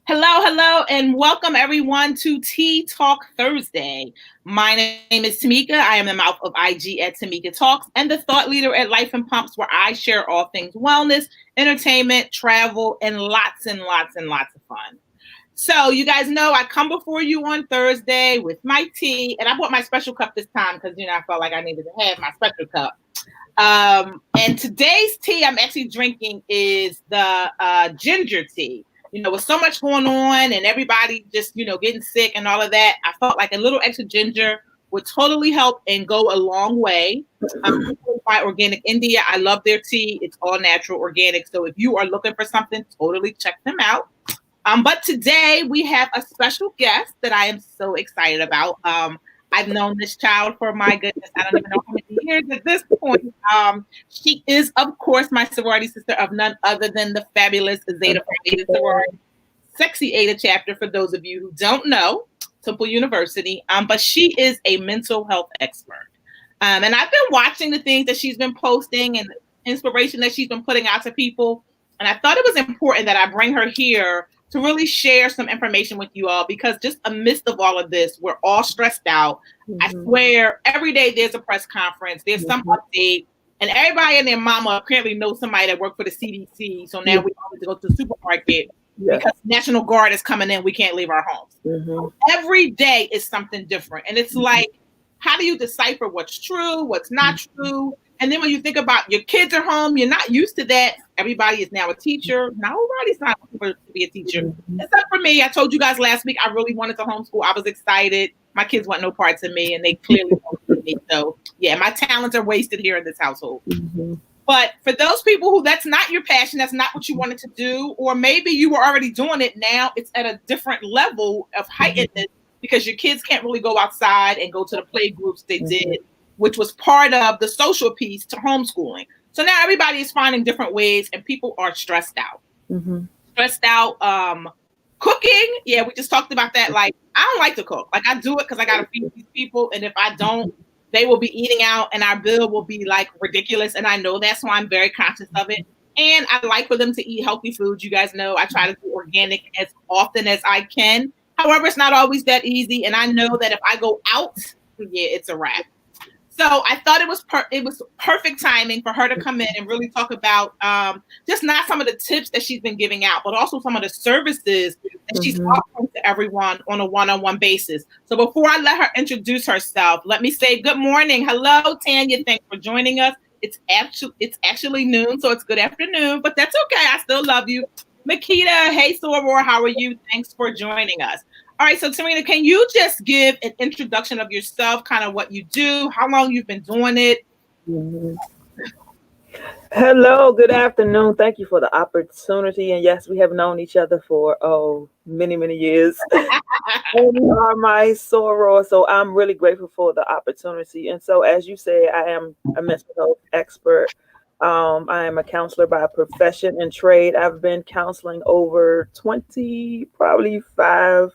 Hello, and welcome everyone to Tea Talk Thursday. My name is Tamika. I am the mouth of IG at Tamika Talks and the thought leader at Life and Pumps, where I share all things wellness, entertainment, travel, and lots of fun. So, you guys know I come before you on Thursday with my tea, and I bought my special cup this time because I felt like I needed to have my special cup. And today's tea I'm actually drinking is the ginger tea. With so much going on and everybody just, getting sick and all of that, I felt like a little extra ginger would totally help and go a long way. By Organic India. I love their tea. It's all natural, organic. So if you are looking for something, totally check them out. But today we have a special guest that I am so excited about. I've known this child for, my goodness, I don't even know how many years at this point. She is, of course, my sorority sister of none other than the fabulous Zeta Phi Beta sorority, Sexy Ada chapter, for those of you who don't know, Temple University. But she is a mental health expert. And I've been watching the things that she's been posting and inspiration that she's been putting out to people. And I thought it was important that I bring her here to really share some information with you all, because just amidst of all of this, we're all stressed out. Mm-hmm. I swear every day there's a press conference, there's some update, and everybody and their mama apparently knows somebody that worked for the CDC. So now we all need to go to the supermarket because National Guard is coming in. We can't leave our homes. So every day is something different. And it's like, how do you decipher what's true, what's not true? And then when you think about your kids are home, you're not used to that. Everybody is now a teacher. Nobody's not looking to be a teacher. Except for me. I told you guys last week I really wanted to homeschool. I was excited. My kids want no parts of me, and they clearly don't me. So, yeah, my talents are wasted here in this household. But for those people who that's not your passion, that's not what you wanted to do, or maybe you were already doing it, now it's at a different level of heightenedness because your kids can't really go outside and go to the play groups they did, which was part of the social piece to homeschooling. So now everybody is finding different ways, and people are stressed out. Stressed out. Cooking, yeah, we just talked about that. Like, I don't like to cook. Like, I do it because I got to feed these people, and if I don't, they will be eating out, and our bill will be like ridiculous. And I know that, so I'm very conscious of it. And I like for them to eat healthy food. You guys know I try to do organic as often as I can. However, it's not always that easy, and I know that if I go out, yeah, it's a wrap. So I thought it was perfect timing for her to come in and really talk about just not some of the tips that she's been giving out, but also some of the services that she's offering to everyone on a one-on-one basis. So before I let her introduce herself, let me say good morning. Hello, Tanya. Thanks for joining us. It's actually noon, so it's good afternoon, but that's okay. I still love you. Makita, hey, Soror, how are you? Thanks for joining us. All right, so Tarinna, can you just give an introduction of yourself, kind of what you do, how long you've been doing it? Hello, good afternoon. Thank you for the opportunity. And yes, we have known each other for many years. And you are my soror, so I'm really grateful for the opportunity. And so, as you say, I am a mental health expert. I am a counselor by profession and trade. I've been counseling over 20, probably 5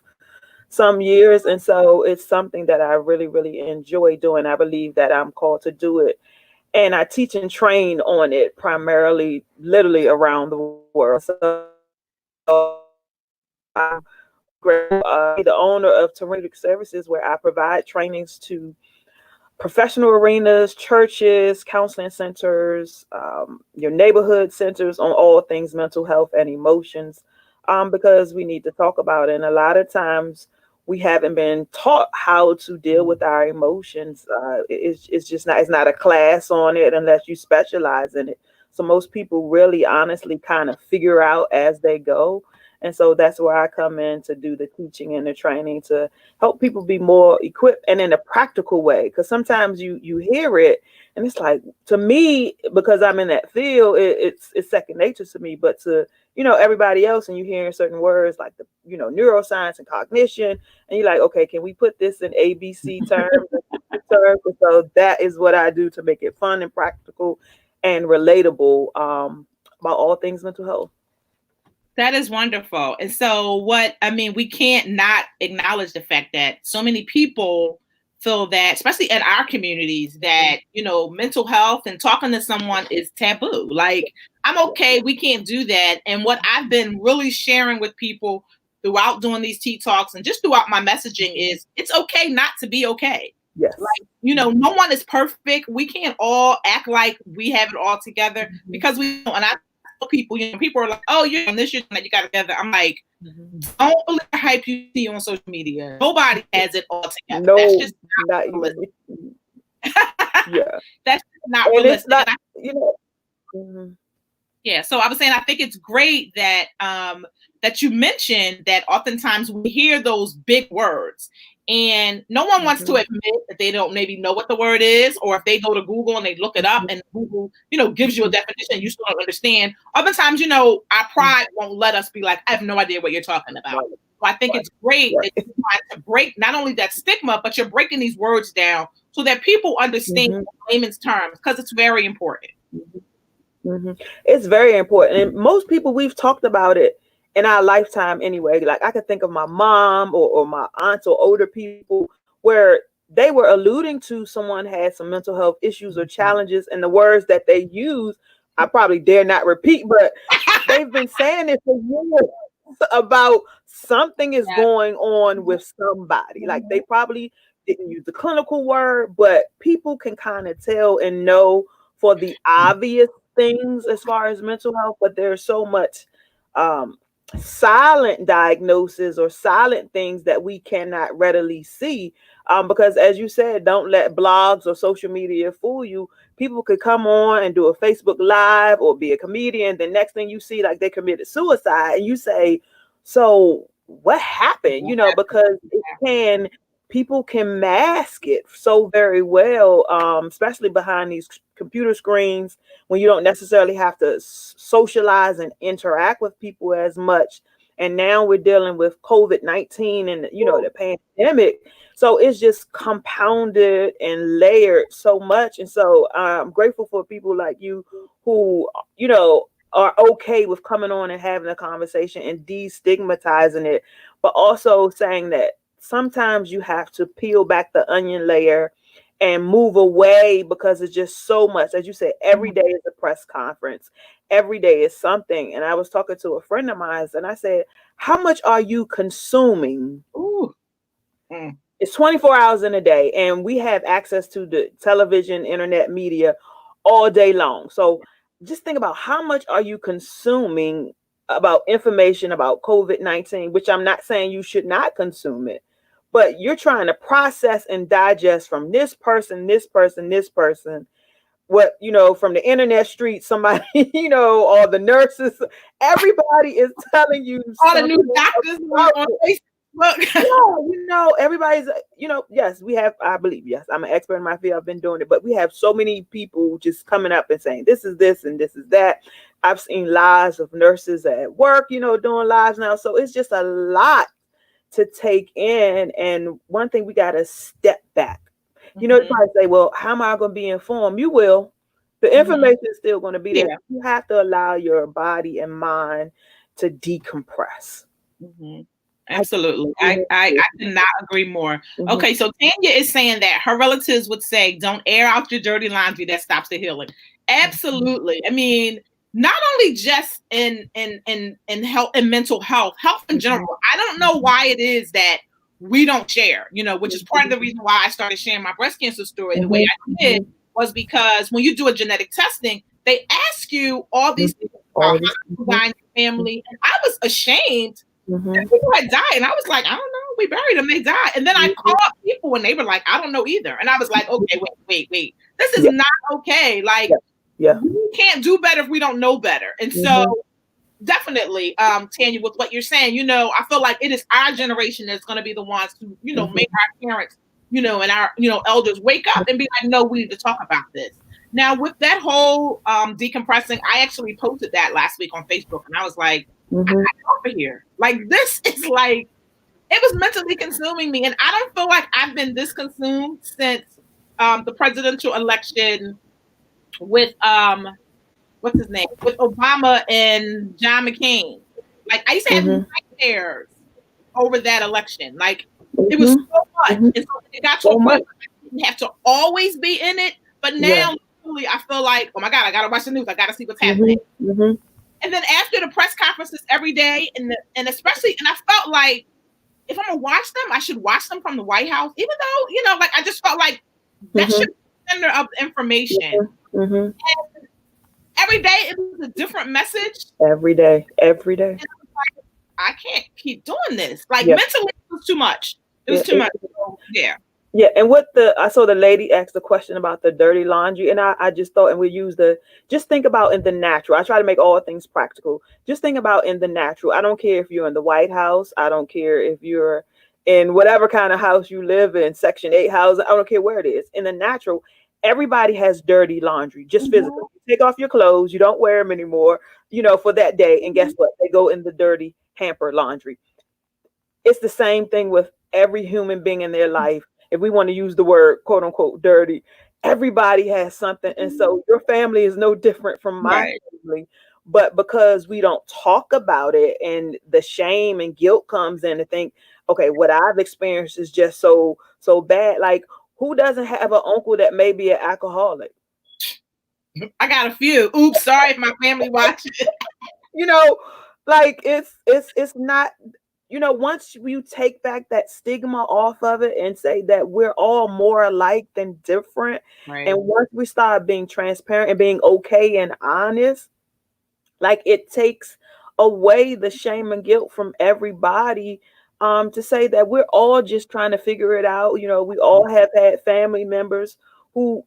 some years. And so it's something that I really enjoy doing. I believe that I'm called to do it. And I teach and train on it primarily, literally around the world. So I'm the owner of Therapeutic Services, where I provide trainings to professional arenas, churches, counseling centers, your neighborhood centers on all things mental health and emotions, because we need to talk about it. And a lot of times we haven't been taught how to deal with our emotions. It's not a class on it unless you specialize in it. So most people really honestly kind of figure out as they go. And so that's where I come in to do the teaching and the training to help people be more equipped and in a practical way. Because sometimes you hear it and it's like, to me, because I'm in that field, it's second nature to me. But to everybody else, and you hearing certain words like the neuroscience and cognition, and you're like, okay, can we put this in ABC terms? So that is what I do to make it fun and practical and relatable about all things mental health. That is wonderful. And so we can't not acknowledge the fact that so many people feel that, especially in our communities, that, mental health and talking to someone is taboo. Like, I'm okay, we can't do that. And what I've been really sharing with people throughout doing these tea talks and just throughout my messaging is it's okay not to be okay. Yes. Like, no one is perfect. We can't all act like we have it all together because we don't. And I tell people, people are like, oh, you're on this, you're that, you got it together. I'm like, don't believe the hype you see on social media. Nobody has it all together. No, that's just not even. Yeah. That's not and realistic. It's not, Yeah, so I was saying I think it's great that that you mentioned that oftentimes we hear those big words and no one wants to admit that they don't maybe know what the word is, or if they go to Google and they look it up and Google, gives you a definition, you still don't understand. Oftentimes, our pride won't let us be like, I have no idea what you're talking about. So I think it's great that you're trying to break not only that stigma, but you're breaking these words down so that people understand in layman's terms, because it's very important. It's very important. And most people, we've talked about it in our lifetime anyway. Like I could think of my mom or my aunts or older people where they were alluding to someone had some mental health issues or challenges, and the words that they use, I probably dare not repeat, but they've been saying it for years about something is going on with somebody. Like they probably didn't use the clinical word, but people can kind of tell and know for the obvious things as far as mental health, but there's so much silent diagnosis or silent things that we cannot readily see because, as you said, don't let blogs or social media fool you. People could come on and do a Facebook Live or be a comedian. The next thing you see, like they committed suicide, and you say, so what happened? Because people can mask it so very well, especially behind these computer screens when you don't necessarily have to socialize and interact with people as much. And now we're dealing with COVID-19 and, the pandemic. So it's just compounded and layered so much. And so I'm grateful for people like you who, are okay with coming on and having a conversation and destigmatizing it, but also saying that sometimes you have to peel back the onion layer and move away because it's just so much. As you said, every day is a press conference. Every day is something. And I was talking to a friend of mine and I said, how much are you consuming? It's 24 hours in a day, and we have access to the television, internet, media all day long. So just think about how much are you consuming about information about COVID-19, which I'm not saying you should not consume it, but you're trying to process and digest from this person, what, from the internet street, somebody, or the nurses, everybody is telling you all the new doctors on Facebook. Everybody's, yes, we have, I believe, yes, I'm an expert in my field. I've been doing it, but we have so many people just coming up and saying, this is this and this is that. I've seen lives of nurses at work, doing lives now. So it's just a lot to take in. And one thing, we got to step back. You probably say, well, how am I going to be informed? You will. The information is still going to be there. You have to allow your body and mind to decompress. Absolutely. I cannot agree more. Okay, so Tanya is saying that her relatives would say, don't air out your dirty laundry, that stops the healing. Absolutely. I mean, not only just in health and mental health in general. I don't know why it is that we don't share, which is part of the reason why I started sharing my breast cancer story the way I did, was because when you do a genetic testing, they ask you all these things about how you die in your family. And I was ashamed that people had died. And I was like, I don't know, we buried them, they died. And then I called people and they were like, I don't know either. And I was like, okay, wait. This is not okay. Like, we can't do better if we don't know better. And so definitely, Tanya, with what you're saying, I feel like it is our generation that's going to be the ones to, make our parents, and our, elders wake up and be like, no, we need to talk about this. Now, with that whole decompressing, I actually posted that last week on Facebook, and I was like, I got over here. Like, this is like, it was mentally consuming me. And I don't feel like I've been this consumed since the presidential election with, what's his name? With Obama and John McCain. Like, I used to have nightmares over that election. Like, it was so much. And so it got to a point where I didn't have to always be in it. But now, literally, I feel like, oh my God, I got to watch the news. I got to see what's happening. And then after the press conferences every day, and especially, and I felt like if I'm gonna watch them, I should watch them from the White House, even though, like I just felt like that should be the center of the information. Mm-hmm. And every day it was a different message. Every day. And I can't keep doing this. Like mentally, it was too much. It was too much. Yeah. Yeah, and I saw the lady asked the question about the dirty laundry, and I just thought, and we use just think about in the natural. I try to make all things practical. Just think about in the natural. I don't care if you're in the White House. I don't care if you're in whatever kind of house you live in, Section 8 house. I don't care where it is. In the natural, everybody has dirty laundry, just physical. You take off your clothes. You don't wear them anymore, for that day. And guess what? They go in the dirty hamper laundry. It's the same thing with every human being in their life. If we want to use the word quote unquote dirty, everybody has something. And so your family is no different from my family. But because we don't talk about it and the shame and guilt comes in to think, okay, what I've experienced is just so bad. Like, who doesn't have an uncle that may be an alcoholic? I got a few. Oops, sorry if my family watches. Like it's not. Once you take back that stigma off of it and say that we're all more alike than different, and once we start being transparent and being okay and honest, like it takes away the shame and guilt from everybody, to say that we're all just trying to figure it out. We all have had family members who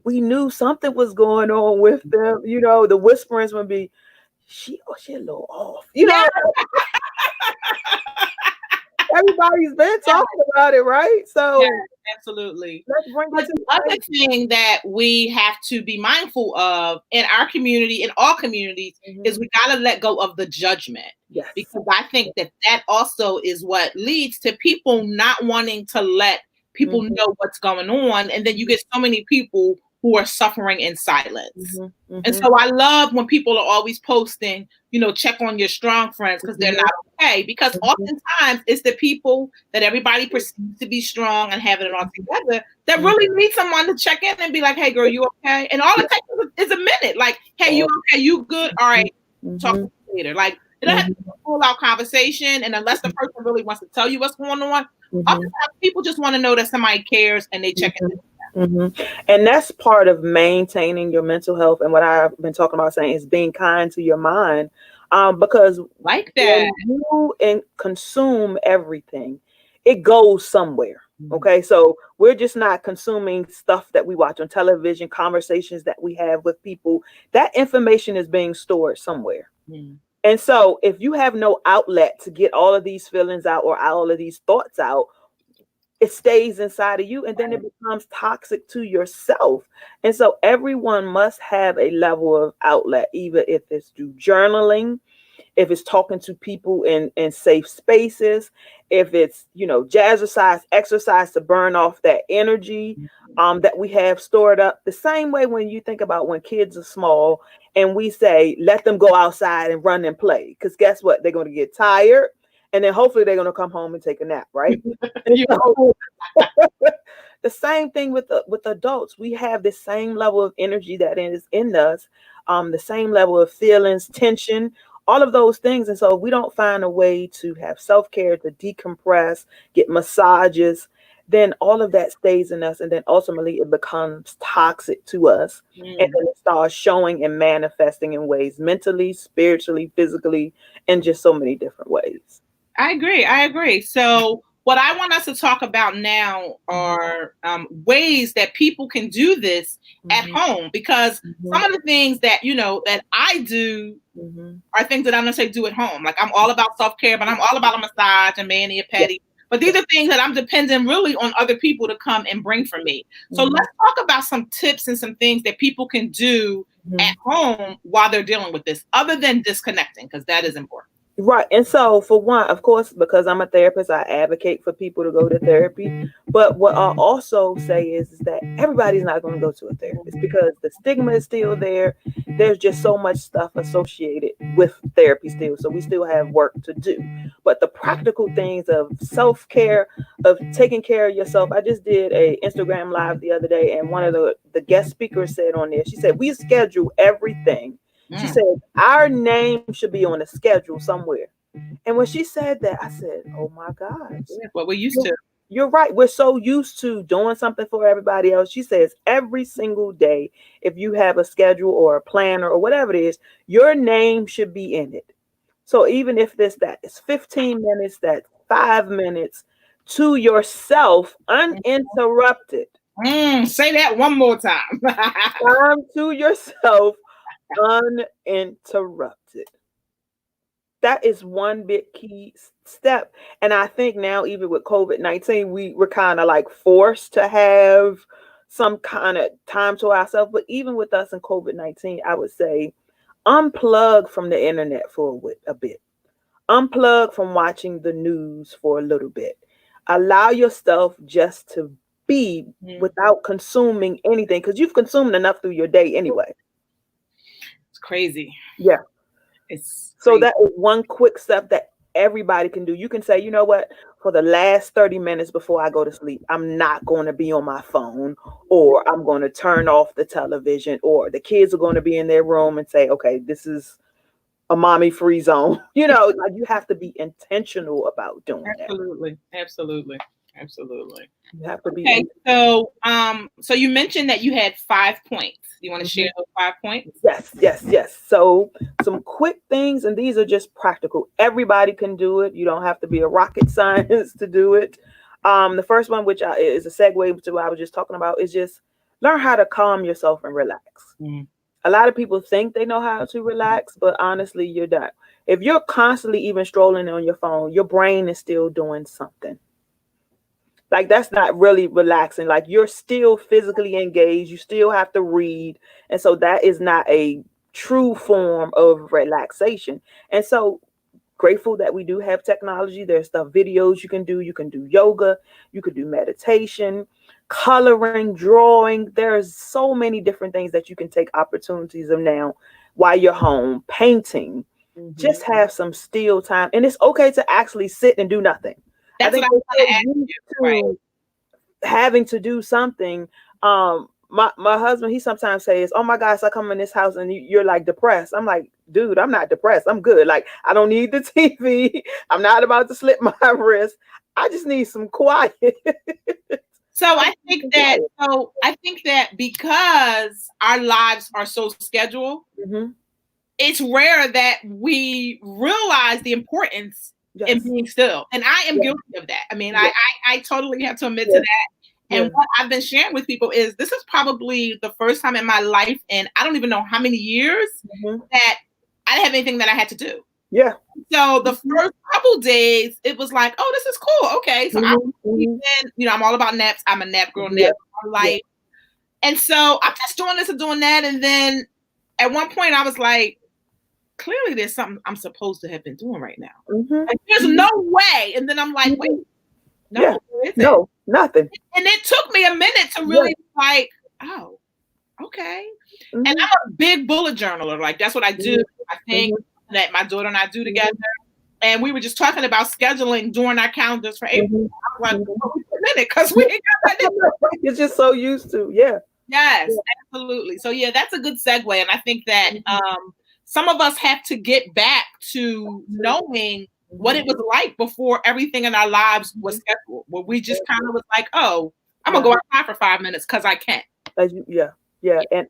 we knew something was going on with them. The whisperings would be, she a little off. Everybody's been talking about it, right? So absolutely. Let's bring it to the other thing that we have to be mindful of in our community, in all communities, is we got to let go of the judgment. Yes. Because I think that also is what leads to people not wanting to let people know what's going on. And then you get so many people who are suffering in silence. And so I love when people are always posting, check on your strong friends because they're not okay. Because oftentimes it's the people that everybody perceives to be strong and having it all together that really need someone to check in and be like, hey, girl, you okay? And all it takes is a minute. Like, hey, you okay? You good? All right. Talk to you later. Like, it doesn't have to be a full-out conversation. And unless the person really wants to tell you what's going on, oftentimes people just want to know that somebody cares and they check in. And that's part of maintaining your mental health. And what I've been talking about saying is being kind to your mind, because like that, when you consume everything, it goes somewhere. Okay, so we're just not consuming stuff that we watch on television, conversations that we have with people. That information is being stored somewhere. And so if you have no outlet to get all of these feelings out or all of these thoughts out, it stays inside of you, and then it becomes toxic to yourself. And so everyone must have a level of outlet, even if it's through journaling, if it's talking to people in safe spaces, if it's, jazzercise, exercise to burn off that energy that we have stored up. The same way when you think about when kids are small and we say, let them go outside and run and play. Because guess what? They're going to get tired. And then hopefully they're going to come home and take a nap, right? The same thing with adults. We have the same level of energy that is in us, the same level of feelings, tension, all of those things. And so if we don't find a way to have self-care, to decompress, get massages, then all of that stays in us. And then ultimately it becomes toxic to us. And then it starts showing and manifesting in ways mentally, spiritually, physically, and just so many different ways. I agree. So what I want us to talk about now are ways that people can do this at home, because some of the things that, that I do are things that I don't necessarily do at home. Like, I'm all about self-care, but I'm all about a massage and mani and pedi. But these are things that I'm dependent really on other people to come and bring for me. So let's talk about some tips and some things that people can do at home while they're dealing with this, other than disconnecting, because that is important. Right. And so for one, of course, because I'm a therapist, I advocate for people to go to therapy. But what I also say is that everybody's not going to go to a therapist because the stigma is still there. There's just so much stuff associated with therapy still. So we still have work to do. But the practical things of self-care, of taking care of yourself. I just did a Instagram live the other day, and one of the guest speakers said on there, she said, we schedule everything She Mm. said, our name should be on a schedule somewhere. And when she said that, I said, oh my gosh, Yeah, what we're used you're, to. you're right. We're so used to doing something for everybody else. She says every single day, if you have a schedule or a planner or whatever it is, your name should be in it. So even if it's 15 minutes, that's 5 minutes to yourself, uninterrupted. Say that one more time. Time to yourself, uninterrupted. That is one big key step. And I think now, even with COVID-19, we're kind of like forced to have some kind of time to ourselves. But even with us in COVID-19, I would say unplug from the internet for a bit. Unplug from watching the news for a little bit. Allow yourself just to be Mm. without consuming anything, because you've consumed enough through your day anyway. It's crazy. Yeah. It's So crazy. that is one quick step that everybody can do. You can say, you know what, for the last 30 minutes before I go to sleep, I'm not going to be on my phone, or I'm going to turn off the television, or the kids are going to be in their room and say, okay, this is a mommy free zone. Like you have to be intentional about doing that. Absolutely. Absolutely. Absolutely. You have to be Okay. So you mentioned that you had 5 points. You want to share Mhm. those 5 points? Yes, yes, yes. So some quick things, and these are just practical. Everybody can do it. You don't have to be a rocket scientist to do it. The first one, which is a segue to what I was just talking about, is just learn how to calm yourself and relax. Mm. A lot of people think they know how to relax, but honestly, you're not. If you're constantly even strolling on your phone, your brain is still doing something. Like that's not really relaxing. Like you're still physically engaged, you still have to read, and so that is not a true form of relaxation. And so grateful that we do have technology. There's stuff, videos you can do. You can do yoga, you could do meditation, coloring, drawing. There's so many different things that you can take opportunities of now while you're home. Painting, Mhm. just have some still time, and it's okay to actually sit and do nothing. I That's what think I we're was going so to ask used you. Right. to having to do something. My husband, he sometimes says, oh my gosh, I come in this house and you're like depressed. I'm like, dude, I'm not depressed, I'm good. Like I don't need the TV, I'm not about to slip my wrist, I just need some quiet. I think that because our lives are so scheduled, Mm-hmm. it's rare that we realize the importance in Yes. being still. And I am Yeah. guilty of that. I mean, Yeah. I totally have to admit to Yeah. that. Yeah. And what I've been sharing with people is this is probably the first time in my life, and I don't even know how many years, Mm-hmm. that I didn't have anything that I had to do. Yeah. So the Mm-hmm. first couple days, it was like, oh, this is cool. Okay. So I'm Mm-hmm. Mm-hmm. I'm all about naps. I'm a nap girl, Yeah. nap all Yeah. life. And so I'm just doing this and doing that. And then at one point I was like, clearly there's something I'm supposed to have been doing right now. Mm-hmm. Like, there's Mm-hmm. no way. And then I'm like, wait, Mm-hmm. Yeah. no, there isn't. No, nothing. And it took me a minute to Yeah. really like, oh, okay. And Mm-hmm. I'm a big bullet journaler. Like that's what I do. I think Mm-hmm. that my daughter and I do together. Mm-hmm. And we were just talking about scheduling during our calendars for April. Mm-hmm. I was like, Mm-hmm. well, we put in it because we ain't got nothing. You're just so used to. Yeah. Yes, Yeah. absolutely. So yeah, that's a good segue. And I think that Mhm. some of us have to get back to knowing what it Mhm. was like before everything in our lives was Mhm. scheduled, where we just kind of was like, oh, I'm gonna Yeah. go outside for 5 minutes because I can. Yeah. Yeah. And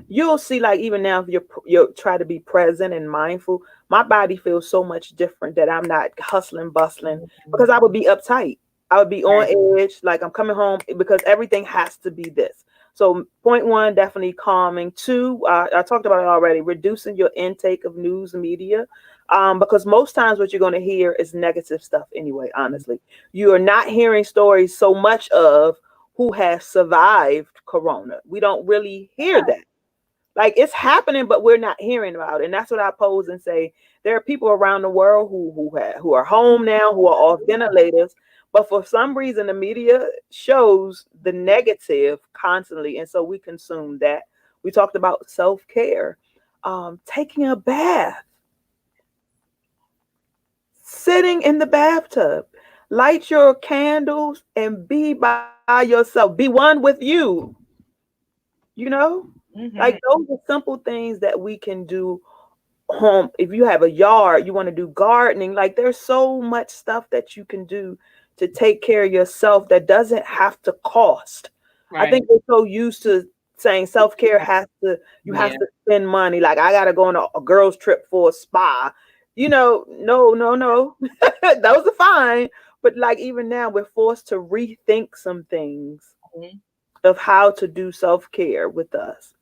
you'll see, like even now, if you try to be present and mindful, my body feels so much different that I'm not hustling, bustling, because I would be uptight. I would be Right. on edge, like I'm coming home because everything has to be this. So point one, definitely calming. Two, I talked about it already, reducing your intake of news media. Because most times what you're going to hear is negative stuff anyway, honestly. You are not hearing stories so much of who has survived corona. We don't really hear that. Like it's happening, but we're not hearing about it. And that's what I pose and say. There are people around the world who are home now, who are off ventilators, but for some reason the media shows the negative constantly, and so we consume that. We talked about self-care, taking a bath, sitting in the bathtub, light your candles and be by yourself. Be one with you, you know? Mm-hmm. Like those are simple things that we can do home. If you have a yard, you want to do gardening, like there's so much stuff that you can do to take care of yourself that doesn't have to cost. I Right. think we're so used to saying self-care has to, you have Yeah. to spend money, like I gotta go on a girls trip for a spa. No, no, no. Those are fine, but like even now we're forced to rethink some things Mhm. of how to do self-care with us.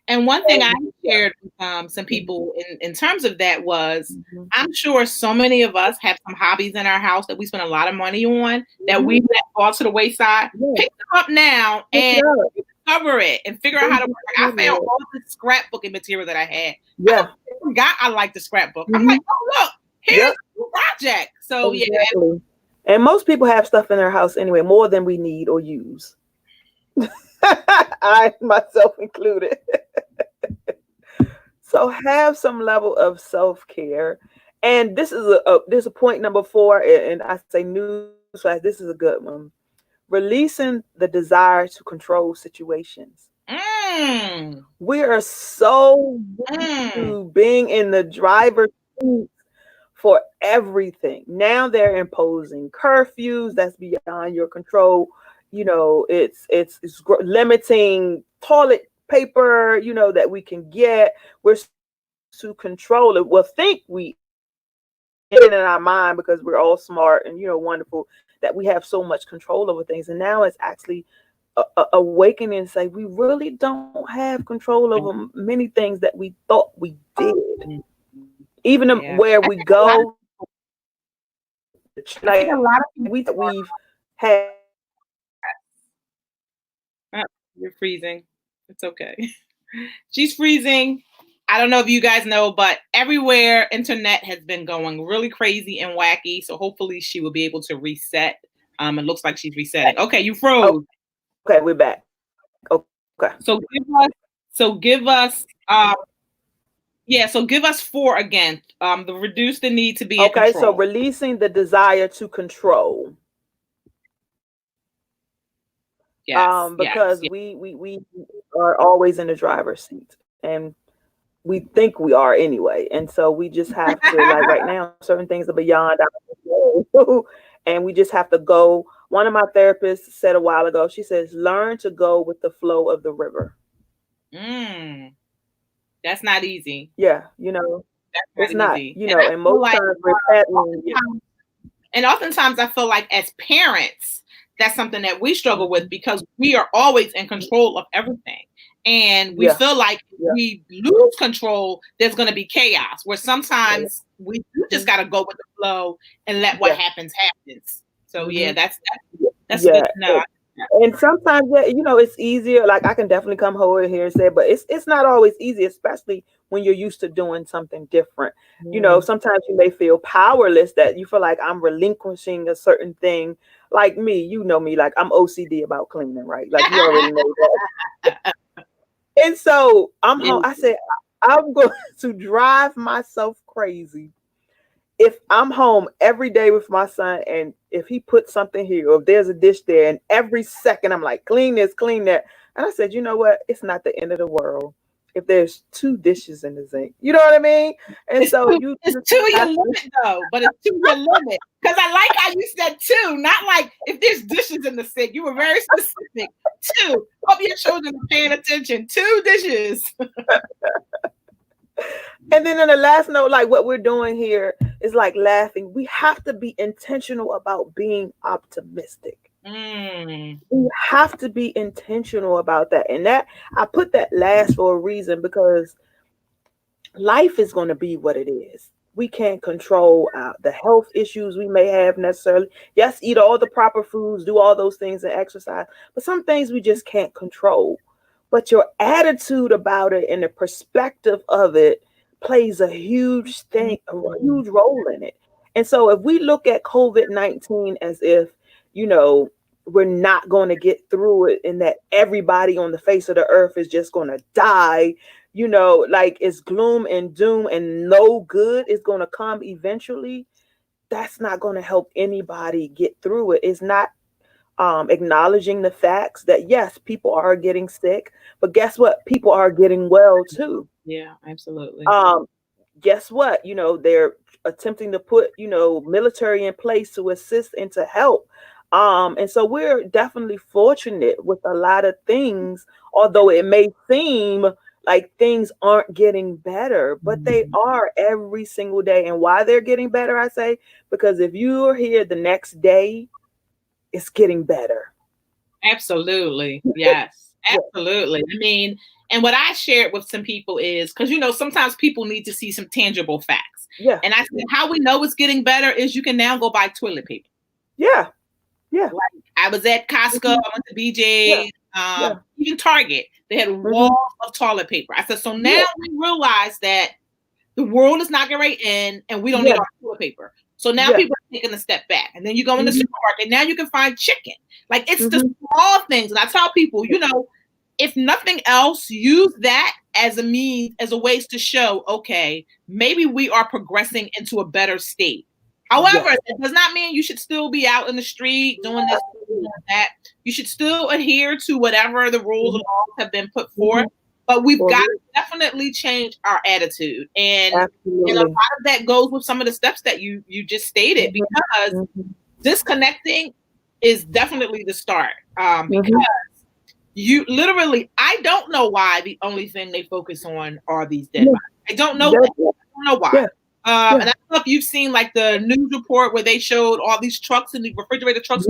And one thing I Yeah. shared with some people in terms of that was, Mhm. I'm sure so many of us have some hobbies in our house that we spend a lot of money on that we Mhm. let fall to the wayside. Yeah. Pick them up now Pick it and up. cover it and figure out how to work. Like, I found all this scrapbooking material that I had. I Yeah. forgot I liked the scrapbook. I'm like, Mhm. oh look, here's Yep. a project. So yeah. Exactly. And most people have stuff in their house anyway, more than we need or use. I myself included. So have some level of self-care. And this is point number 4, and I say newsflash, this is a good one. Releasing the desire to control situations. Mm, We are so used mm, to being in the driver's seat for everything. Now they're imposing curfews that's beyond your control. It's limiting toilet paper, that we can get. We're to control it. Well, think we in our mind because we're all smart and wonderful that we have so much control over things. And now it's actually awakening and say we really don't have control over many things that we thought we did. mm. Even Yeah. where I we think a lot of go, I think like a lot of we people are we've had. uh, you're freezing. It's okay. She's freezing. I don't know if you guys know, but everywhere internet has been going really crazy and wacky. So hopefully she will be able to reset. It looks like she's resetting. Okay, you froze. Okay, we're back. Okay. So give us yeah, so give us 4 again. The reduce the need to be in Okay, so control. releasing the desire to control. Yes, yes, Because yes. we are always in the driver's seat, and we think we are anyway. And so we just have to, like right now, certain things are beyond our control, and we just have to go. One of my therapists said a while ago, she says, learn to go with the flow of the river. Mm, that's not easy. Yeah, That's it's not not, easy. And I and feel most like times we're pedaling. oftentimes And oftentimes I feel like as parents, that's something that we struggle with because we are always in control of everything. And we Yeah, feel like if yeah, we lose control, there's going to be chaos, where sometimes we do just mhm, got to go with the flow and let what yeah, happens happens. So yeah, hmm, that's good yeah. to know. And sometimes, yeah, it's easier. Like I can definitely come over here and say, but it's not always easy, especially when you're used to doing something different. Mm. Sometimes you may feel powerless, that you feel like I'm relinquishing a certain thing. Like me, me, like I'm OCD about cleaning, right? Like you already know that. And so I'm home. I said, I'm going to drive myself crazy if I'm home every day with my son, and if he puts something here or if there's a dish there, and every second I'm like, clean this, clean that. And I said, you know what? It's not the end of the world if there's 2 dishes in the sink. You know what I mean? And so you It's just to your have to, limit though, but it's to your limit. Because I like how you said 2, not like if there's dishes in the sink. You were very specific. 2. Hope your children are paying attention. 2 dishes. and then on the last note, like what we're doing here is like laughing. We have to be intentional about being optimistic. Mm. We have to be intentional about that. And that I put that last for a reason, because life is going to be what it is. We can't control the health issues we may have necessarily. Yes, eat all the proper foods, do all those things and exercise, but some things we just can't control. But your attitude about it and the perspective of it plays a huge thing, a Mm. huge role in it. And so if we look at COVID-19 as if, you know, we're not going to get through it and that everybody on the face of the earth is just going to die, like it's gloom and doom and no good is going to come eventually, that's not going to help anybody get through it. It's not acknowledging the facts that yes, people are getting sick, but guess what? People are getting well too. Yeah, absolutely. Um, Guess what? They're attempting to put, military in place to assist and to help. And so we're definitely fortunate with a lot of things, although it may seem like things aren't getting better, but they are every single day. And why they're getting better, I say, because if you are here the next day, it's getting better. Absolutely. Yes, Yeah. absolutely. I mean, and what I shared with some people is because, sometimes people need to see some tangible facts. Yeah. And I said, how we know it's getting better is you can now go buy toilet paper. Yeah. Yeah. Like, I was at Costco, I went to Yeah. BJ's, Yeah. even Target. They had walls of toilet paper. I said, so now we realize that the world is not getting in and we don't need our toilet paper. So now people are taking a step back. And then you go in the supermarket, now you can find chicken. Like, it's the small things. And I tell people, if nothing else, use that as a means, as a ways to show, okay, maybe we are progressing into a better state. However, it does not mean you should still be out in the street doing this, doing that. You should still adhere to whatever the rules and laws have been put forth. But we've got to definitely change our attitude. And a lot of that goes with some of the steps that you just stated, because disconnecting is definitely the start. Because you literally, I don't know why the only thing they focus on are these dead bodies. I don't know. I don't know why. And I don't know if you've seen like the news report where they showed all these trucks and the refrigerator trucks.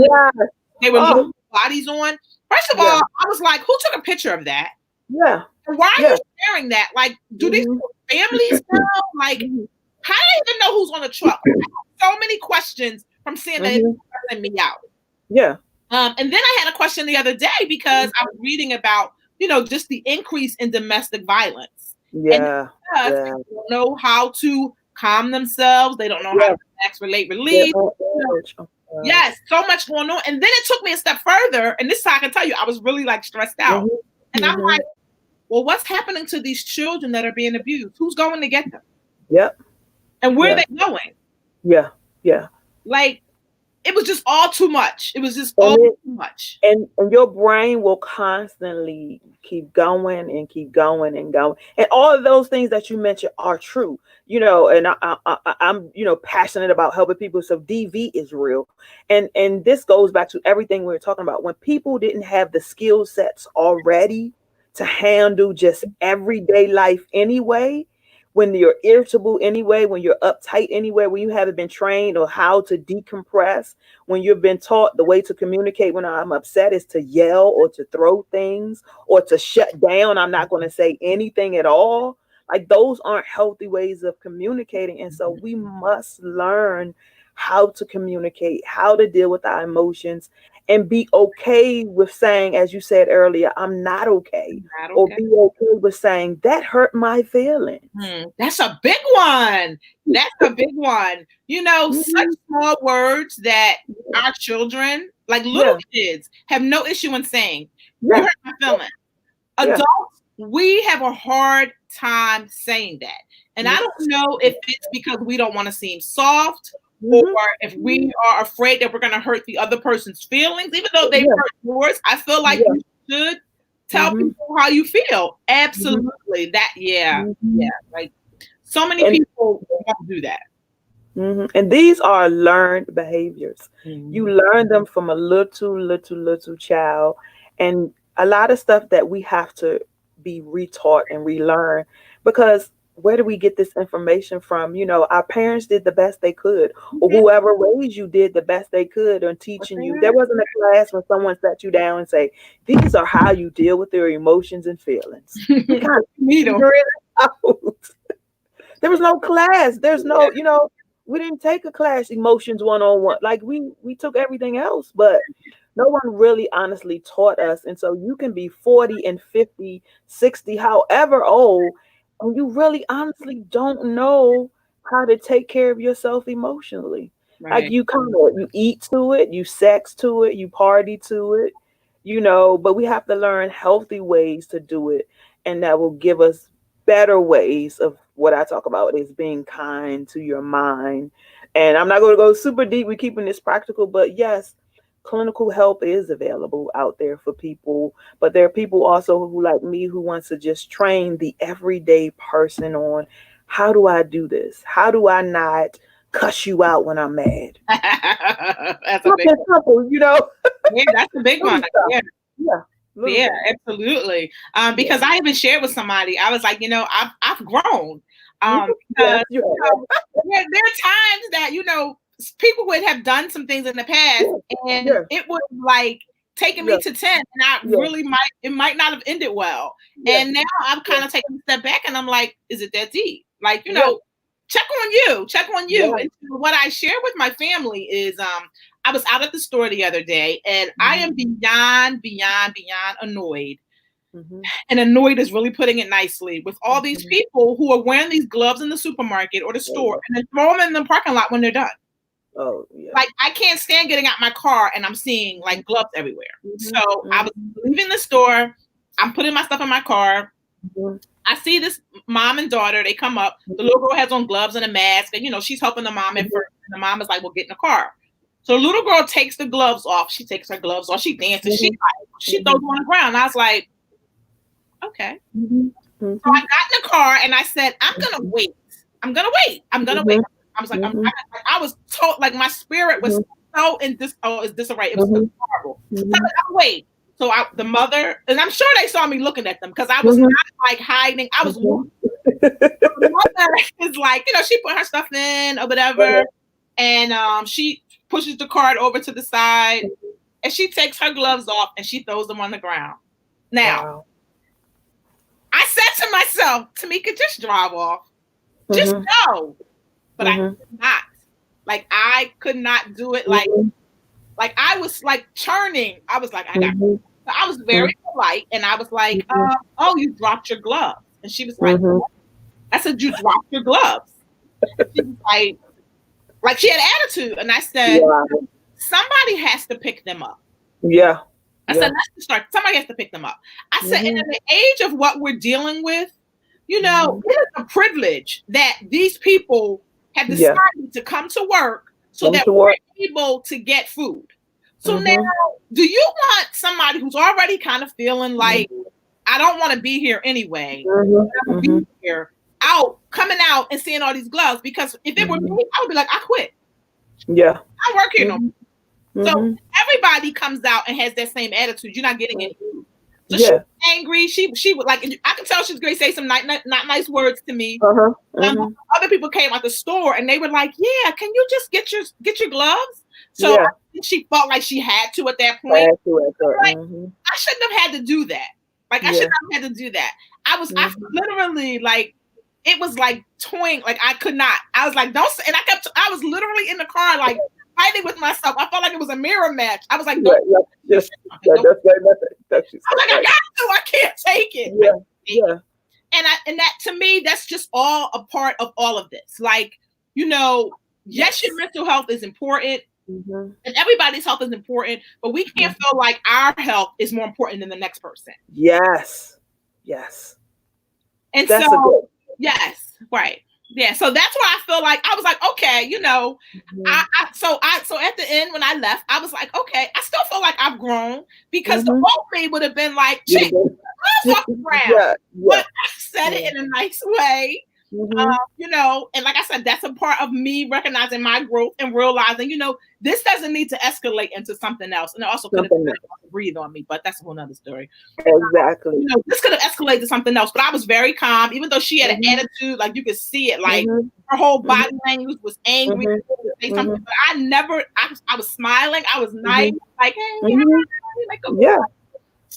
They were loading bodies on. First of all, I was like, who took a picture of that? Yeah. And why are you sharing that? Like, do these families know? Like, how do they even know who's on the truck? I have so many questions from seeing that it's stressing me out. Yeah. And then I had a question the other day because I was reading about, just the increase in domestic violence. Yeah. And they don't know how to calm themselves. They don't know how to relax, relate, release. Yes, so much going on. And then it took me a step further. And this time I can tell you, I was really like stressed out. And I'm like, well, what's happening to these children that are being abused? Who's going to get them? Yep. And where are they going? Yeah. Yeah. Like, it was just all too much. It was just all too much. And your brain will constantly keep going and keep going and going. And all of those things that you mentioned are true. And I'm passionate about helping people. So DV is real. And this goes back to everything we were talking about. When people didn't have the skill sets already to handle just everyday life anyway, when you're irritable anyway, when you're uptight anyway, when you haven't been trained on how to decompress, when you've been taught the way to communicate when I'm upset is to yell or to throw things or to shut down. I'm not going to say anything at all. Like, those aren't healthy ways of communicating. And so we must learn how to communicate, how to deal with our emotions, and be okay with saying, as you said earlier, I'm not okay. Or be okay with saying, that hurt my feelings. That's a big one. That's a big one. Such small words that our children, like little kids, have no issue in saying. You hurt my feelings. Adults, we have a hard time saying that. And I don't know if it's because we don't want to seem soft, or if we are afraid that we're going to hurt the other person's feelings, even though they hurt yours. I feel like you should tell people how you feel. Absolutely. Like, so many people won't do that. And these are learned behaviors. You learn them from a little child. And a lot of stuff that we have to be retaught and relearn, because where do we get this information from? Our parents did the best they could, or whoever raised you did the best they could on teaching you. There wasn't a class when someone sat you down and say, these are how you deal with your emotions and feelings. You kind of figure it out. There was no class. There's no, we didn't take a class, emotions 101. Like, we took everything else, but no one really honestly taught us. And so you can be 40 and 50, 60, however old, and you really honestly don't know how to take care of yourself emotionally. Like, you eat to it, you sex to it, you party to it, but we have to learn healthy ways to do it. And that will give us better ways of what I talk about is being kind to your mind. And I'm not going to go super deep. We're keeping this practical, but yes, clinical help is available out there for people, but there are people also who, like me, who wants to just train the everyday person on how do I do this? How do I not cuss you out when I'm mad? That's a big Something simple, you know. Yeah, that's a big one. Yeah. Yeah. Yeah, absolutely. Because I even shared with somebody, I was like, I've grown. Because there are times that, people would have done some things in the past and it was like taking me to 10 and it might not have ended well. And now I'm kind of taking a step back and I'm like, is it that deep? Like, check on you. And what I share with my family is, I was out at the store the other day and I am beyond annoyed. And annoyed is really putting it nicely with all these people who are wearing these gloves in the supermarket or the store and then throw them in the parking lot when they're done. Oh, yeah. Like, I can't stand getting out my car and I'm seeing like gloves everywhere. So I was leaving the store. I'm putting my stuff in my car. I see this mom and daughter. They come up. The little girl has on gloves and a mask. And, she's helping the mom at first. And the mom is like, well, get in the car. So the little girl takes the gloves off. She takes her gloves off. She dances. She throws them on the ground. I was like, okay. So I got in the car and I said, I'm going to wait. I'm going to wait. I was like, I was told, like, my spirit was so in this, it's disarray. It was so horrible. So I was like, wait. So the mother, and I'm sure they saw me looking at them because I was not like hiding. I was looking. The mother is like, she put her stuff in or whatever. And she pushes the cart over to the side and she takes her gloves off and she throws them on the ground. Now, I said to myself, Tamika, just drive off. Just go. But I could not. Like, I could not do it. Like I was like churning. I was like, I got it. So I was very polite and I was like, oh, you dropped your gloves. And she was like, I said, you dropped your gloves. And she was like she had attitude. And I said, somebody has to pick them up. Yeah. I said, let's just start. Somebody has to pick them up. I said, and in the age of what we're dealing with, it is a privilege that these people have decided to come to work so that we're able to get food. So now, do you want somebody who's already kind of feeling like, I don't want to be here anyway, be here, coming out and seeing all these gloves? Because if it were me, I would be like, I quit. Yeah. I work here no more. So everybody comes out and has that same attitude. You're not getting any food. So she was angry. She would like, I could tell she was going to say some not nice words to me. Other people came out the store and they were like, yeah, can you just get your gloves? So I think she felt like she had to at that point. I shouldn't have had to do that. Like, I shouldn't have had to do that. I literally like, it was like toying. Like, I could not. I was like, don't. And I was literally in the car, like, fighting with myself. I felt like it was a mirror match. I was like, no. I was like, I got to. I can't take it. And that, to me, that's just all a part of all of this. Like, yes, your mental health is important. And everybody's health is important, but we can't feel like our health is more important than the next person. Yes. And that's so, right. Yeah. So that's why I feel like I was like, okay, so at the end when I left, I was like, okay, I still feel like I've grown because the old me would have been like, chick, fuck around. But I said it in a nice way. And like I said, that's a part of me recognizing my growth and realizing, this doesn't need to escalate into something else. And it also could have breathe on me, but that's a whole nother story. Exactly. This could have escalated to something else, but I was very calm, even though she had an attitude, like you could see it, like her whole body language was angry. Say something, but I was smiling. I was nice, like, hey,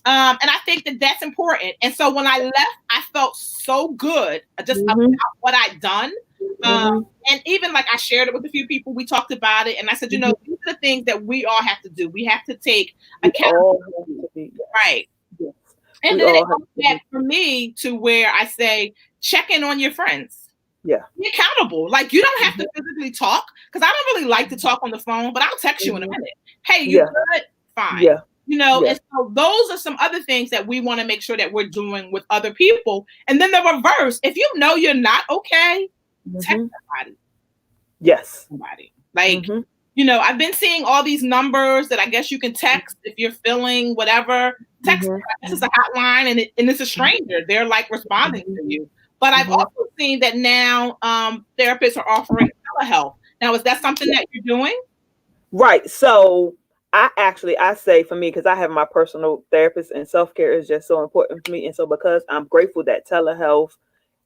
and I think that that's important. And so when I left, I felt so good just about what I'd done. And even like I shared it with a few people, we talked about it. And I said, these are the things that we all have to do. We have to take accountability. Right. Yes. And then it comes back for me to where I say, check in on your friends. Yeah. Be accountable. Like, you don't have to physically talk, because I don't really like to talk on the phone, but I'll text you in a minute. Hey, you good? Fine. Yeah. And so those are some other things that we want to make sure that we're doing with other people. And then the reverse, if you know you're not okay, text somebody. Yes. Somebody. Like, I've been seeing all these numbers that I guess you can text if you're feeling whatever. Text, this is a hotline, and it's a stranger. They're like responding to you. But I've also seen that now therapists are offering telehealth. Now, is that something that you're doing? Right. So I say for me, because I have my personal therapist and self-care is just so important to me. And so because I'm grateful that telehealth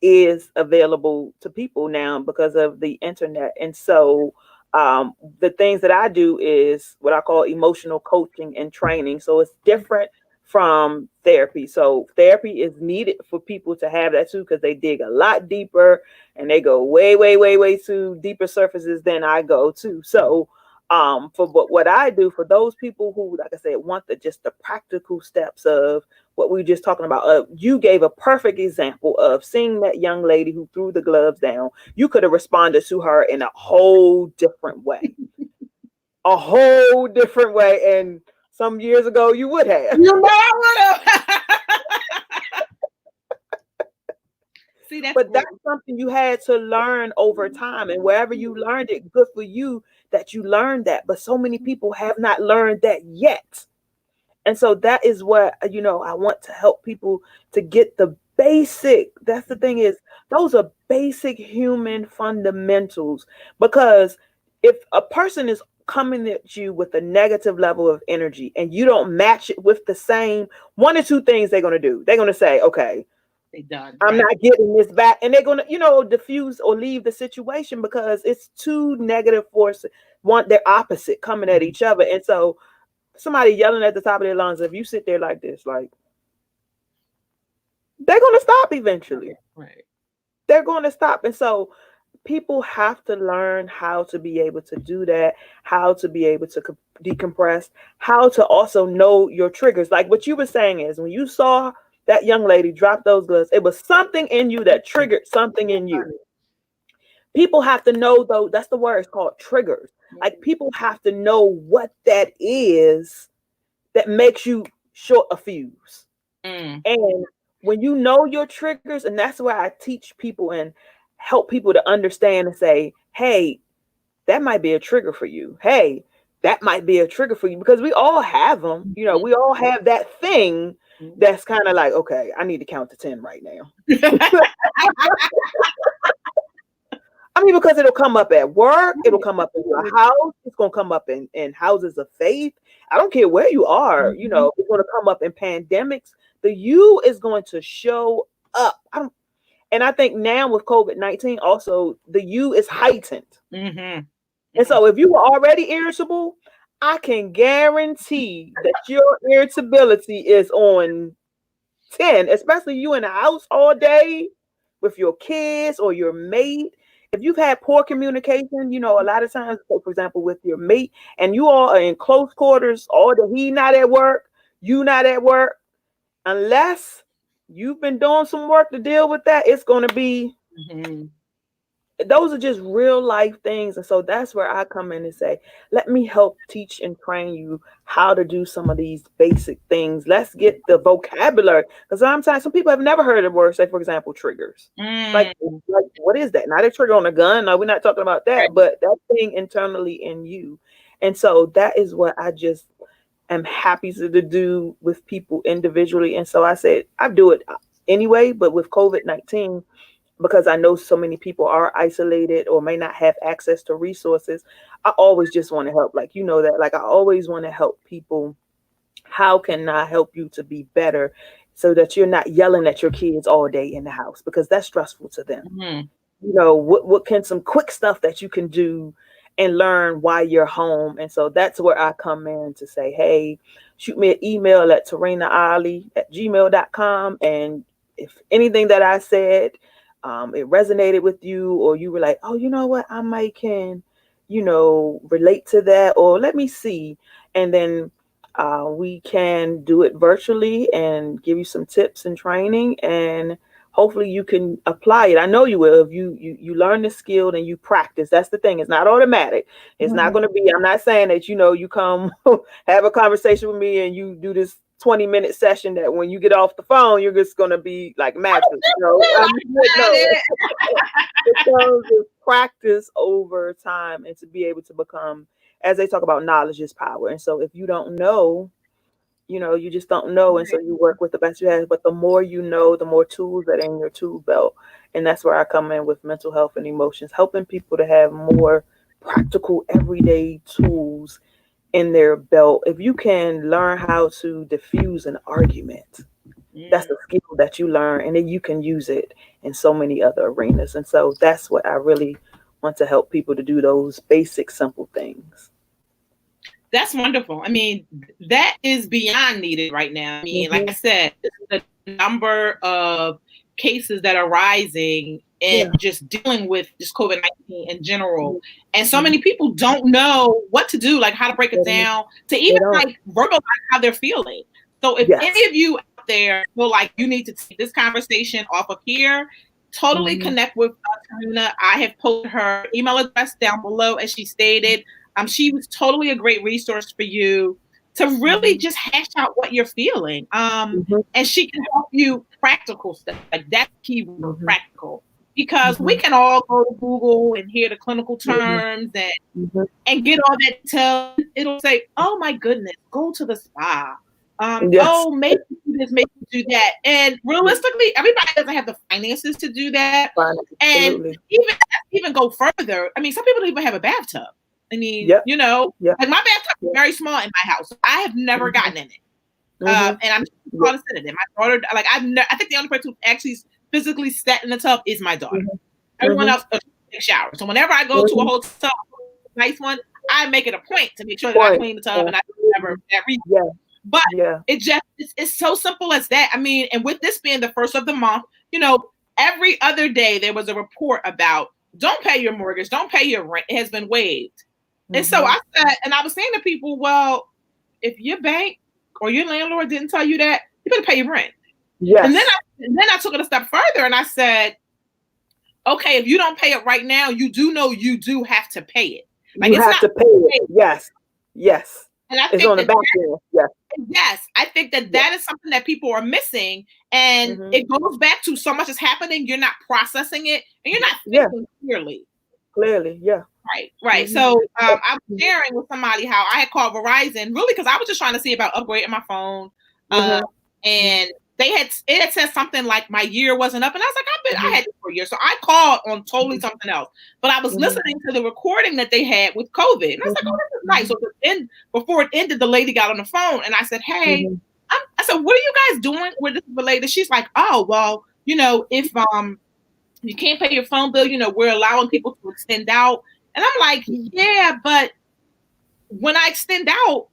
is available to people now because of the internet. And so the things that I do is what I call emotional coaching and training. So it's different from therapy. So therapy is needed for people to have that too, because they dig a lot deeper and they go way, way, way, way to deeper surfaces than I go to. So for what I do for those people who, like I said, want just the practical steps of what we were just talking about. You gave a perfect example of seeing that young lady who threw the gloves down. You could have responded to her in a whole different way, a whole different way. And some years ago, you would have. You know I would have. See, that's something you had to learn over time. And wherever you learned it, good for you that you learned that. But so many people have not learned that yet. And so that is what, I want to help people to get the basic. That's the thing is, those are basic human fundamentals. Because if a person is coming at you with a negative level of energy and you don't match it with the same, one or two things they're going to do. They're going to say, okay, I'm not getting this back. And they're going to, diffuse or leave the situation because it's two negative forces, they're opposite coming at each other. And so somebody yelling at the top of their lungs, if you sit there like this, like, they're going to stop eventually. Right. They're going to stop. And so people have to learn how to be able to do that, how to be able to decompress, how to also know your triggers. Like what you were saying is when you saw that young lady drop those gloves, it was something in you that triggered something in you. People have to know, though, that's the word, it's called triggers. Like people have to know what that is that makes you short a fuse. And when you know your triggers, and that's why I teach people and help people to understand and say, hey, that might be a trigger for you. Hey, that might be a trigger for you, because we all have them. We all have that thing that's kind of like, okay, I need to count to 10 right now. I mean, because it'll come up at work, it'll come up in your house, it's going to come up in houses of faith. I don't care where you are, it's going to come up in pandemics. The you is going to show up. And I think now with COVID-19, also, the you is heightened. And so if you were already irritable, I can guarantee that your irritability is on 10, especially you in the house all day with your kids or your mate. If you've had poor communication, a lot of times, for example, with your mate, and you all are in close quarters, all day, he not at work, you not at work, unless you've been doing some work to deal with that, it's going to be, those are just real life things. And so that's where I come in and say, let me help teach and train you how to do some of these basic things. Let's get the vocabulary, because sometimes some people have never heard of words, say, for example, triggers. Like, what is that? Not a trigger on a gun. No, we're not talking about that, but that thing internally in you. And so that is what I just am happy to do with people individually. And so I said, I do it anyway, but with COVID-19, because I know so many people are isolated or may not have access to resources, I always just want to help. Like, that, like, I always want to help people. How can I help you to be better so that you're not yelling at your kids all day in the house, because that's stressful to them. What can some quick stuff that you can do and learn while you're home? And so that's where I come in to say, hey, shoot me an email at tarinaolley@gmail.com. And if anything that I said, it resonated with you, or you were like, oh, you know what, I might can, relate to that, or let me see. And then we can do it virtually and give you some tips and training, and hopefully you can apply it. I know you will if you learn the skill and you practice. That's the thing. It's not automatic. It's not going to be, I'm not saying that, you come have a conversation with me and you do this 20-minute session that when you get off the phone, you're just going to be like magic. It comes with practice over time, and to be able to become as they talk about, knowledge is power. And so if you don't know, you just don't know. And so you work with the best you have. But the more you know, the more tools that are in your tool belt. And that's where I come in with mental health and emotions, helping people to have more practical, everyday tools in their belt. If you can learn how to diffuse an argument, that's a skill that you learn, and then you can use it in so many other arenas. And so that's what I really want to help people to do, those basic, simple things. That's wonderful. I mean, that is beyond needed right now. I mean, like I said, the number of cases that are rising and just dealing with just COVID-19 in general. And so many people don't know what to do, like how to break it down, to even like verbalize how they're feeling. So if any of you out there feel like you need to take this conversation off of here, totally connect with Tarinna. I have posted her email address down below, as she stated. She was totally a great resource for you to really just hash out what you're feeling. And she can help you practical stuff. Like that's keyword, practical. Because we can all go to Google and hear the clinical terms and get all that detail. It'll say, oh my goodness, go to the spa. Oh, maybe do this, maybe do that. And realistically, everybody doesn't have the finances to do that. And even go further. I mean, some people don't even have a bathtub. I mean, like my bathtub is very small in my house. I have never gotten in it. And I'm trying to sit in it. My daughter, like I think the only person who actually physically sat in the tub is my daughter. Everyone else takes showers. So whenever I go to a hotel, nice one, I make it a point to make sure that I clean the tub and I never But it's so simple as that. I mean, and with this being the first of the month, every other day there was a report about don't pay your mortgage, don't pay your rent. It has been waived. And so I said, and I was saying to people, well, if your bank or your landlord didn't tell you that, you better pay your rent. And then I took it a step further and I said, okay, if you don't pay it right now, you do know you do have to pay it. Like you have to pay it. Yes. And I it's think on the back end. Yes, I think that is something that people are missing, and it goes back to so much is happening. You're not processing it, and you're not thinking clearly. Right. So I was sharing with somebody how I had called Verizon really because I was just trying to see about upgrading my phone, and it had said something like my year wasn't up, and I was like, I had it for a year, so I called on totally something else. But I was listening to the recording that they had with COVID, and I was like, oh, this is nice. So before it ended, the lady got on the phone, and I said, hey, I said, what are you guys doing with this related? She's like, oh, well, if you can't pay your phone bill, we're allowing people to extend out. And I'm like, yeah, but when I extend out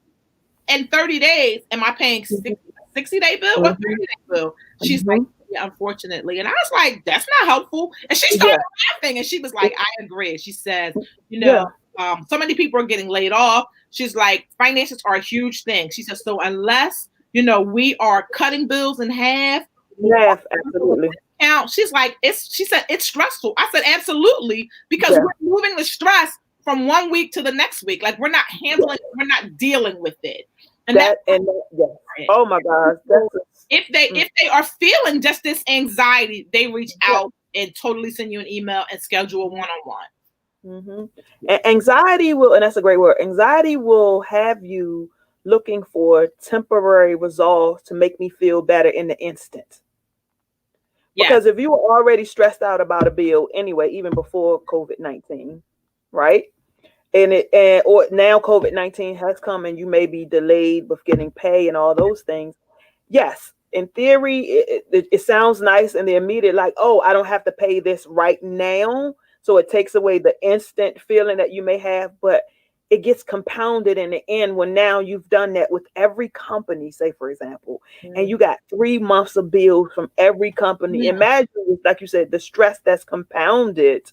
in 30 days, am I paying 60-day bill or 30-day bill? She's like, yeah, unfortunately. And I was like, that's not helpful. And she started laughing and she was like, I agree. She says, so many people are getting laid off. She's like, finances are a huge thing. She says, so unless, we are cutting bills in half. Absolutely. She's like, she said, it's stressful. I said, absolutely. Because we're moving the stress from one week to the next week. Like we're not handling, we're not dealing with it. And oh my gosh. If they are feeling just this anxiety, they reach out and totally send you an email and schedule a one-on-one. Anxiety will, and that's a great word. Anxiety will have you looking for temporary resolve to make me feel better in the instant. Because if you were already stressed out about a bill anyway, even before COVID-19, right? Or now COVID-19 has come and you may be delayed with getting pay and all those things. Yes, in theory, it sounds nice and the immediate like, oh, I don't have to pay this right now. So it takes away the instant feeling that you may have, but it gets compounded in the end when now you've done that with every company, say, for example, and you got 3 months of bills from every company. Imagine, like you said, the stress that's compounded.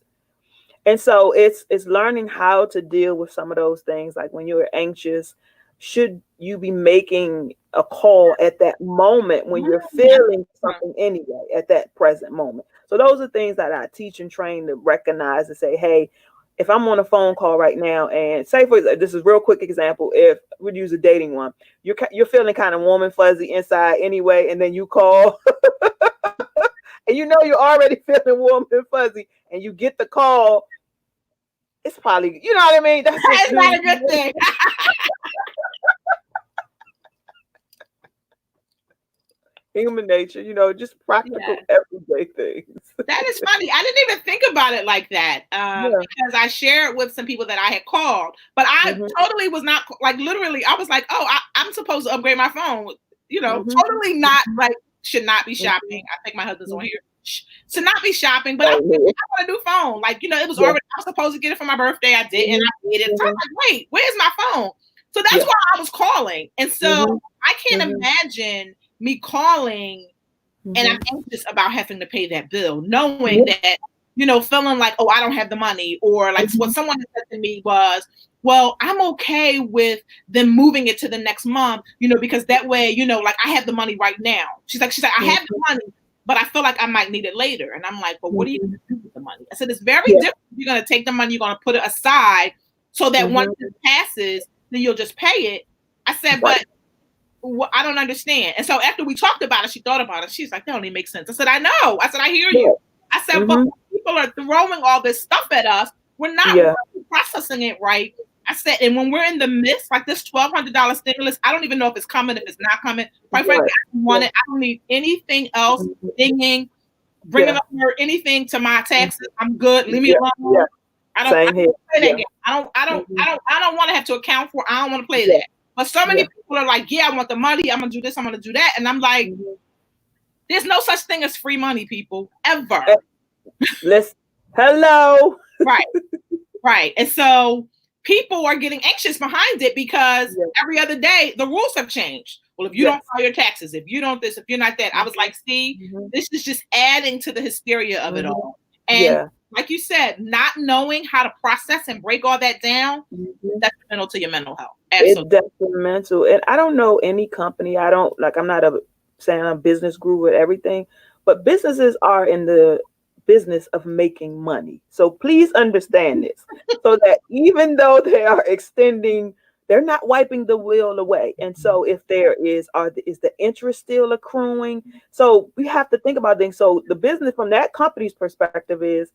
And so it's learning how to deal with some of those things. Like when you're anxious, should you be making a call at that moment when you're feeling something anyway, at that present moment? So those are things that I teach and train to recognize and say, hey, if I'm on a phone call right now and say, for this is a real quick example, if we'd use a dating one, you're feeling kind of warm and fuzzy inside anyway, and then you call and you're already feeling warm and fuzzy and you get the call it's probably, you know what I mean? That's It's not a good thing. Human nature, just practical everyday things. That is funny. I didn't even think about it like that because I shared with some people that I had called, but I totally was not like literally. I was like, oh, I'm supposed to upgrade my phone. Totally not like should not be shopping. I think my husband's on here. Should not be shopping, but I want a new phone. Like, it was already, I was supposed to get it for my birthday. I did, and I did it. So I'm like, wait, where's my phone? So that's why I was calling. And so I can't imagine me calling and I'm anxious about having to pay that bill, knowing that, feeling like, oh, I don't have the money. Or like what someone said to me was, well, I'm okay with them moving it to the next month, because that way, like I have the money right now. She's like, I have the money, but I feel like I might need it later. And I'm like, well, what are you going to do with the money? I said, it's very different. You're going to take the money, you're going to put it aside so that once it passes, then you'll just pay it. I said, but I don't understand. And so after we talked about it, she thought about it. She's like, that don't even make sense. I said, I know. I said, I hear you. I said, but people are throwing all this stuff at us. We're not really processing it right. I said, and when we're in the midst, like this $1,200 stimulus, I don't even know if it's coming, if it's not coming. Quite frankly, I don't want it. I don't need anything else bringing up anything to my taxes. I'm good. Leave me alone. I don't want to have to account for. I don't want to play that. But so many people are like, I want the money. I'm going to do this. I'm going to do that. And I'm like, there's no such thing as free money, people, ever. Hello. Right. And so people are getting anxious behind it because every other day the rules have changed. Well, if you don't file your taxes, if you don't this, if you're not that, I was like, see, this is just adding to the hysteria of it all. And like you said, not knowing how to process and break all that down, that's detrimental to your mental health. Absolutely. It's detrimental. And I don't know any company. I'm not saying I'm a business guru with everything, but businesses are in the business of making money. So please understand this, so that even though they are extending, they're not wiping the wheel away. And so if there is the interest still accruing? So we have to think about things. So the business from that company's perspective is,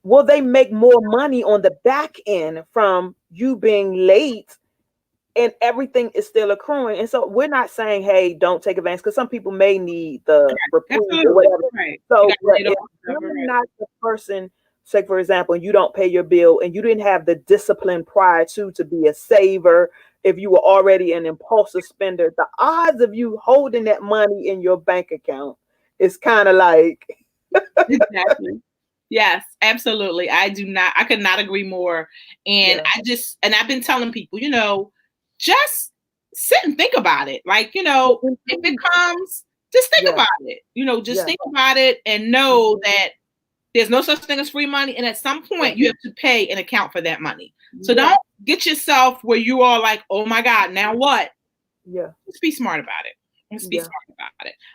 will they make more money on the back end from you being late and everything is still accruing? And so we're not saying, hey, don't take advantage, because some people may need the reprieve or whatever. So if you're not the person, say for example, you don't pay your bill and you didn't have the discipline prior to be a saver, if you were already an impulsive spender, the odds of you holding that money in your bank account is kind of like exactly. Yes, absolutely. I could not agree more. And I've been telling people, just sit and think about it. Like, if it comes, just think about it. Think about it and know that there's no such thing as free money. And at some point you have to pay an account for that money. So don't get yourself where you are like, oh my God, now what? Just be smart about it.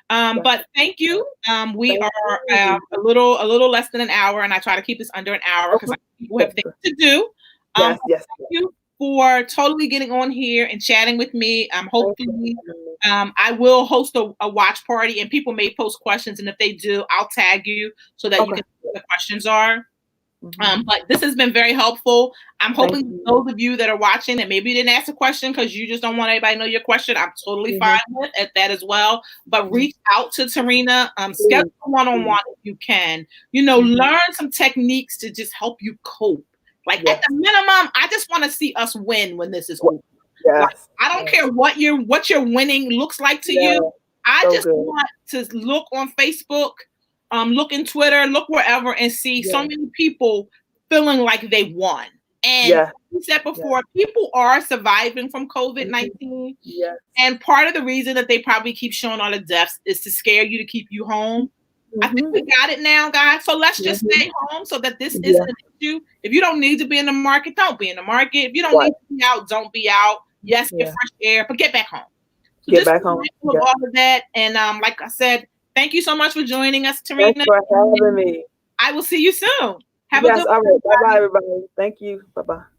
But thank you. We are a little less than an hour, and I try to keep this under an hour because people have things to do. Thank you for totally getting on here and chatting with me. Hopefully, I will host a watch party, and people may post questions, and if they do, I'll tag you so that you can see what the questions are. But this has been very helpful. I'm hoping those of you that are watching that maybe you didn't ask a question because you just don't want everybody to know your question, I'm totally fine with that as well. But reach out to Tarinna, schedule one-on-one if you can. Learn some techniques to just help you cope. Like at the minimum, I just want to see us win when this is over. Like, I don't care what your winning looks like to you. I just want to look on Facebook, look in Twitter, look wherever, and see so many people feeling like they won. And like we said before, people are surviving from COVID-19. And part of the reason that they probably keep showing all the deaths is to scare you, to keep you home. I think we got it now, guys. So let's just stay home so that this isn't an issue. If you don't need to be in the market, don't be in the market. If you don't need to be out, don't be out. Yes, get fresh air, but get back home. So get back home. All of that. And like I said, thank you so much for joining us, Tarinna. Thanks for having me. I will see you soon. Have a good one. All right. Bye-bye, everybody. Thank you. Bye-bye.